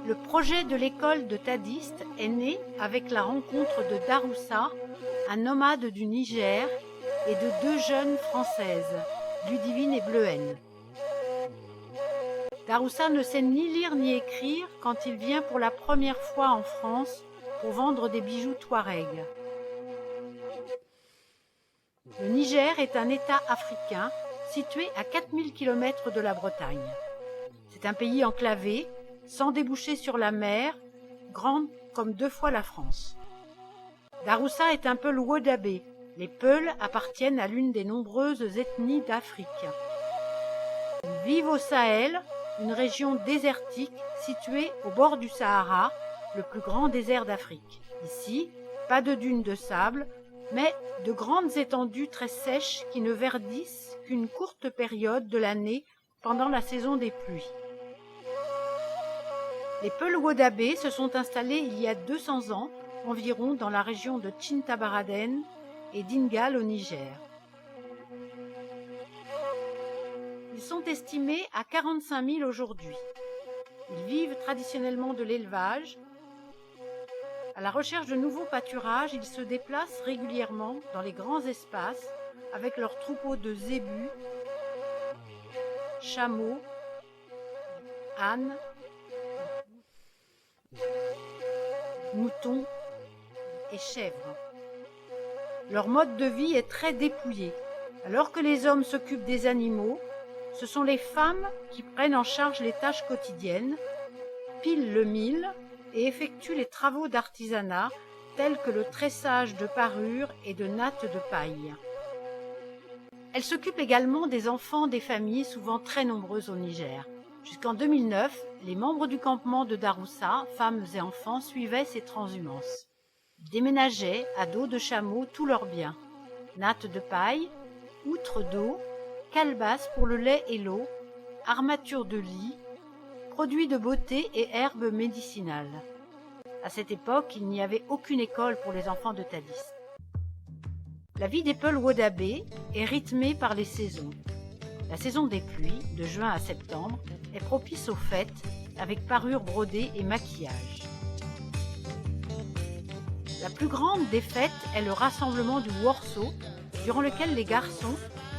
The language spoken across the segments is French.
Le projet de l'école de Tadiste est né avec la rencontre de Daroussa, un nomade du Niger, et de deux jeunes françaises, Ludivine et Bleuhen. Daroussa ne sait ni lire ni écrire quand il vient pour la première fois en France pour vendre des bijoux touaregs. Le Niger est un État africain situé à 4000 km de la Bretagne. C'est un pays enclavé, sans déboucher sur la mer, grande comme 2 fois la France. Daroussa est un Peul Wodabé. Les Peuls appartiennent à l'une des nombreuses ethnies d'Afrique. Ils vivent au Sahel, une région désertique située au bord du Sahara, le plus grand désert d'Afrique. Ici, pas de dunes de sable, mais de grandes étendues très sèches qui ne verdissent qu'une courte période de l'année pendant la saison des pluies. Les Peul Wodabé se sont installés il y a 200 ans environ dans la région de Tintabaraden et d'Ingal au Niger. Ils sont estimés à 45 000 aujourd'hui. Ils vivent traditionnellement de l'élevage. À la recherche de nouveaux pâturages, ils se déplacent régulièrement dans les grands espaces avec leurs troupeaux de zébus, chameaux, ânes, moutons et chèvres. Leur mode de vie est très dépouillé. Alors que les hommes s'occupent des animaux, ce sont les femmes qui prennent en charge les tâches quotidiennes, pilent le mil et effectuent les travaux d'artisanat tels que le tressage de parures et de nattes de paille. Elles s'occupent également des enfants des familles souvent très nombreuses au Niger. Jusqu'en 2009, les membres du campement de Daroussa, femmes et enfants, suivaient ces transhumances. Ils déménageaient à dos de chameau tous leurs biens, nattes de paille, outres d'eau, calebasses pour le lait et l'eau, armatures de lit, produits de beauté et herbes médicinales. À cette époque, il n'y avait aucune école pour les enfants de Tadiste. La vie des Peul Wodabé est rythmée par les saisons. La saison des pluies, de juin à septembre, est propice aux fêtes, avec parures brodées et maquillage. La plus grande des fêtes est le rassemblement du Worso, durant lequel les garçons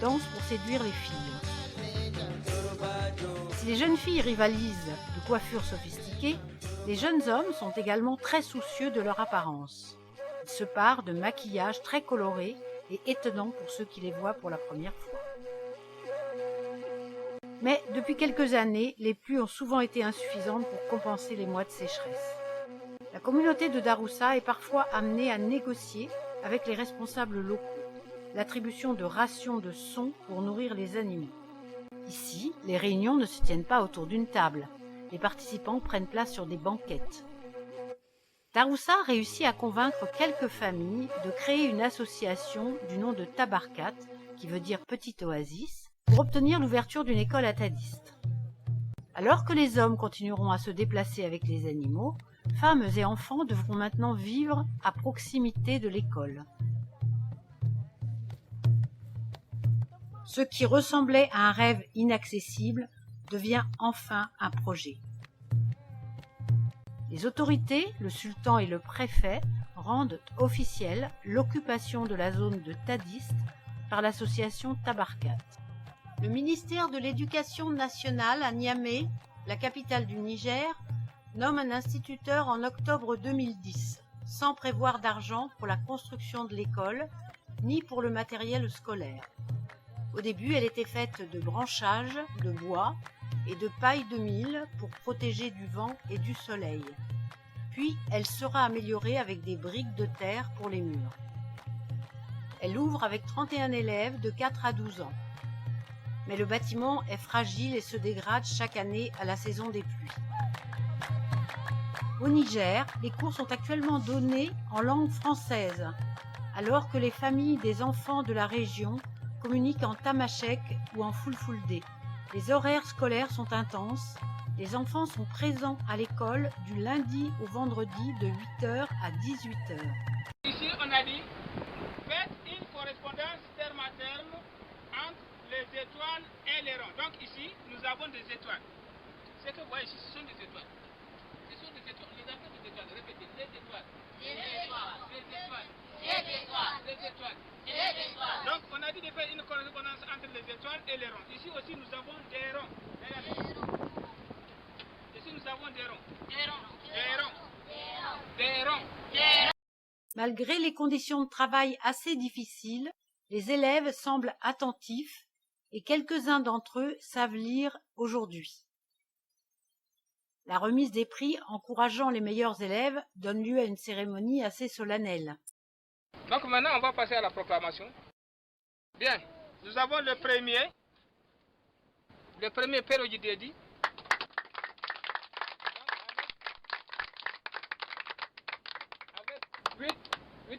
dansent pour séduire les filles. Si les jeunes filles rivalisent de coiffures sophistiquées, les jeunes hommes sont également très soucieux de leur apparence. Ils se parent de maquillages très colorés et étonnants pour ceux qui les voient pour la première fois. Mais depuis quelques années, les pluies ont souvent été insuffisantes pour compenser les mois de sécheresse. La communauté de Daroussa est parfois amenée à négocier avec les responsables locaux l'attribution de rations de son pour nourrir les animaux. Ici, les réunions ne se tiennent pas autour d'une table. Les participants prennent place sur des banquettes. Daroussa réussit à convaincre quelques familles de créer une association du nom de Tabarkat, qui veut dire petite oasis, pour obtenir l'ouverture d'une école à Tadiste. Alors que les hommes continueront à se déplacer avec les animaux, femmes et enfants devront maintenant vivre à proximité de l'école. Ce qui ressemblait à un rêve inaccessible devient enfin un projet. Les autorités, le sultan et le préfet, rendent officielle l'occupation de la zone de Tadiste par l'association Tabarkat. Le ministère de l'Éducation nationale à Niamey, la capitale du Niger, nomme un instituteur en octobre 2010, sans prévoir d'argent pour la construction de l'école, ni pour le matériel scolaire. Au début, elle était faite de branchages, de bois et de paille de mil pour protéger du vent et du soleil. Puis, elle sera améliorée avec des briques de terre pour les murs. Elle ouvre avec 31 élèves de 4 à 12 ans. Mais le bâtiment est fragile et se dégrade chaque année à la saison des pluies. Au Niger, les cours sont actuellement donnés en langue française, alors que les familles des enfants de la région communiquent en tamashek ou en fulfulde. Les horaires scolaires sont intenses. Les enfants sont présents à l'école du lundi au vendredi de 8h à 18h. Ici, on a dit, faites une correspondance terme à terme entre les étoiles et les ronds. Donc ici, nous avons des étoiles. Ce que vous voyez ici, ce sont des étoiles. Ce sont des étoiles. Les appels des étoiles, répétez, les étoiles. Les étoiles. Les étoiles. Les étoiles. Les étoiles. Les étoiles. Donc on a dit de faire une correspondance entre les étoiles et les ronds. Ici aussi, nous avons des ronds. Regardez. Ici, nous avons des ronds. Des ronds. Des ronds. Des ronds. Des ronds. Malgré les conditions de travail assez difficiles, les élèves semblent attentifs et quelques-uns d'entre eux savent lire aujourd'hui. La remise des prix encourageant les meilleurs élèves donne lieu à une cérémonie assez solennelle. Donc maintenant, on va passer à la proclamation. Bien, nous avons le premier Père Ojidedi. Avec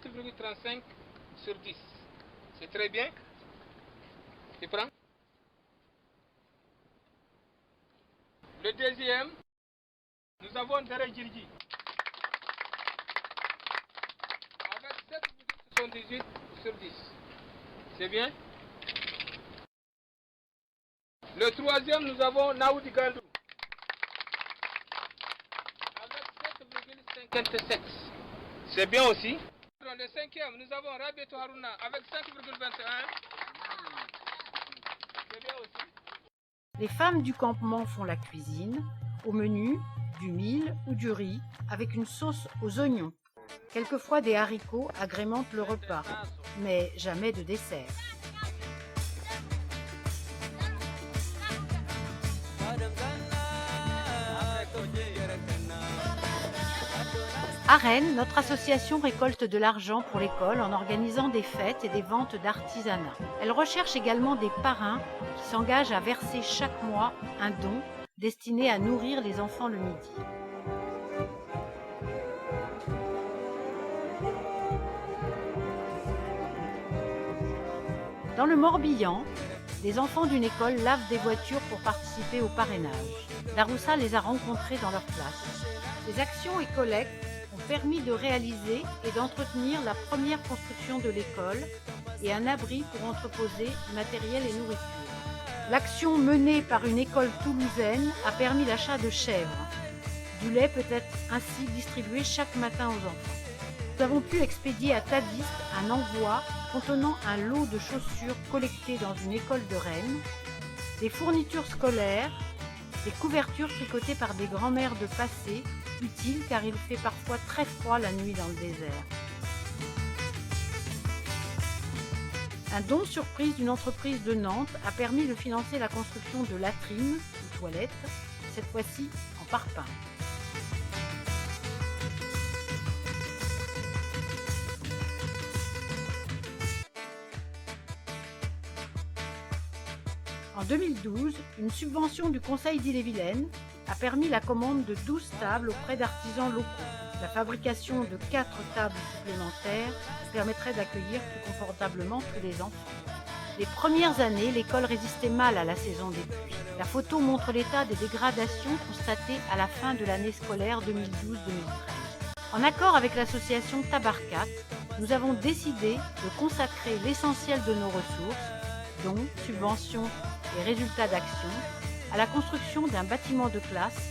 8,35 sur 10. C'est très bien. Tu prends. Le deuxième, nous avons Dere Djirji. Avec 7,78 sur 10. C'est bien. Le troisième, nous avons Naoudi Gandou. Avec 7,57. C'est bien aussi. Le cinquième, nous avons Rabietou Harouna avec 5,21. C'est bien aussi. Les femmes du campement font la cuisine, au menu, du mil ou du riz, avec une sauce aux oignons. Quelquefois des haricots agrémentent le repas, mais jamais de dessert. À Rennes, notre association récolte de l'argent pour l'école en organisant des fêtes et des ventes d'artisanat. Elle recherche également des parrains qui s'engagent à verser chaque mois un don destiné à nourrir les enfants le midi. Dans le Morbihan, les enfants d'une école lavent des voitures pour participer au parrainage. Daroussa les a rencontrés dans leur classe. Ces actions et collectes ont permis de réaliser et d'entretenir la première construction de l'école et un abri pour entreposer matériel et nourriture. L'action menée par une école toulousaine a permis l'achat de chèvres. Du lait peut être ainsi distribué chaque matin aux enfants. Nous avons pu expédier à Tadist un envoi contenant un lot de chaussures collectées dans une école de Rennes, des fournitures scolaires, des couvertures tricotées par des grands-mères de passé, utiles car il fait parfois très froid la nuit dans le désert. Un don surprise d'une entreprise de Nantes a permis de financer la construction de latrines ou toilettes, cette fois-ci en parpaing. En 2012, une subvention du Conseil d'Ille-et-Vilaine a permis la commande de 12 tables auprès d'artisans locaux. La fabrication de 4 tables supplémentaires permettrait d'accueillir plus confortablement tous les enfants. Les premières années, l'école résistait mal à la saison des pluies. La photo montre l'état des dégradations constatées à la fin de l'année scolaire 2012-2013. En accord avec l'association Tabarkat, nous avons décidé de consacrer l'essentiel de nos ressources, dons, subventions et résultats d'action, à la construction d'un bâtiment de classe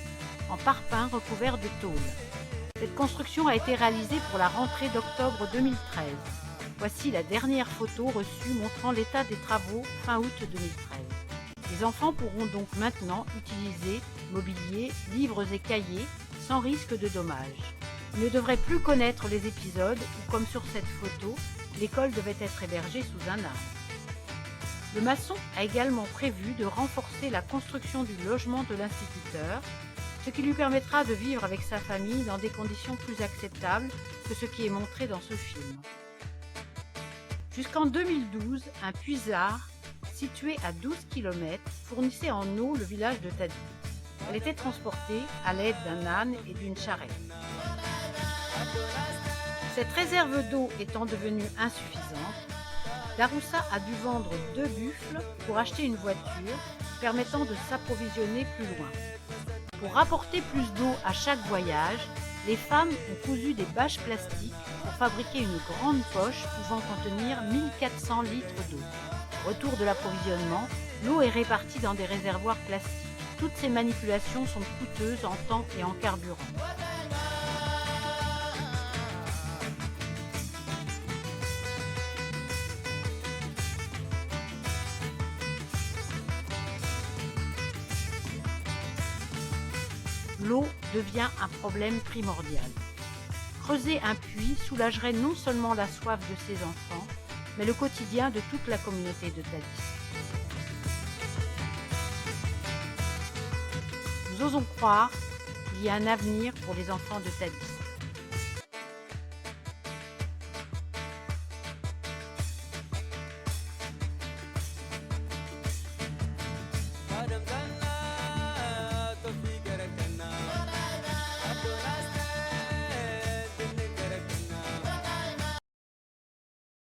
en parpaing recouvert de tôle. Cette construction a été réalisée pour la rentrée d'octobre 2013. Voici la dernière photo reçue montrant l'état des travaux fin août 2013. Les enfants pourront donc maintenant utiliser mobilier, livres et cahiers sans risque de dommages. Ils ne devraient plus connaître les épisodes où, comme sur cette photo, l'école devait être hébergée sous un arbre. Le maçon a également prévu de renforcer la construction du logement de l'instituteur, ce qui lui permettra de vivre avec sa famille dans des conditions plus acceptables que ce qui est montré dans ce film. Jusqu'en 2012, un puisard, situé à 12 km, fournissait en eau le village de Tadi. Elle était transportée à l'aide d'un âne et d'une charrette. Cette réserve d'eau étant devenue insuffisante, Daroussa a dû vendre 2 buffles pour acheter une voiture permettant de s'approvisionner plus loin. Pour rapporter plus d'eau à chaque voyage, les femmes ont cousu des bâches plastiques pour fabriquer une grande poche pouvant contenir 1400 litres d'eau. Au retour de l'approvisionnement, l'eau est répartie dans des réservoirs plastiques. Toutes ces manipulations sont coûteuses en temps et en carburant. L'eau devient un problème primordial. Creuser un puits soulagerait non seulement la soif de ces enfants, mais le quotidien de toute la communauté de Tadis. Nous osons croire qu'il y a un avenir pour les enfants de Tadis.